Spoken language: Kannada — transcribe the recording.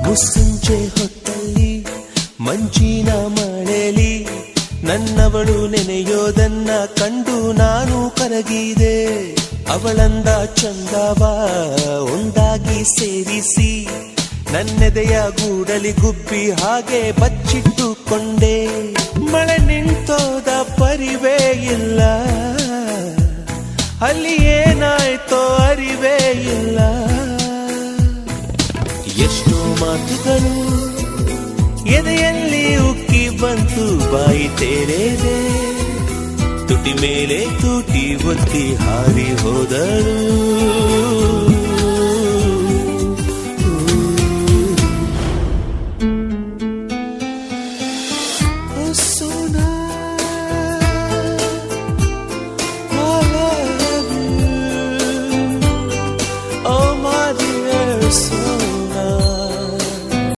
ಮುಸ್ಸಂಜೆ ಹೊತ್ತಲ್ಲಿ ಮಂಜಿನ ಮಳೆಲಿ ನನ್ನವಳು ನೆನೆಯೋದನ್ನ ಕಂಡು ನಾನು ಕರಗಿದೆ. ಅವಳಂದ ಚಂದವ ಒಂದಾಗಿ ಸೇರಿಸಿ ನನ್ನೆದೆಯ ಗೂಡಲಿ ಗುಬ್ಬಿ ಹಾಗೆ ಬಚ್ಚಿಟ್ಟುಕೊಂಡೆ. ಮಳೆ ನಿಂತೋದ ಪರಿವೇ ಇಲ್ಲ, ಅಲ್ಲಿ ಏನಾಯ್ತೋ ಅರಿವೇ ಇಲ್ಲ. ಎಷ್ಟೋ ಮಾತುಗಳು ಎದೆಯಲ್ಲಿ ಉಕ್ಕಿ ಬಂತು, ಬಾಯಿ ತೇರೇದೆ, ತುಟಿ ಮೇಲೆ ತೂಟಿ ಒತ್ತಿ ಹಾರಿ ಹೋದಳು.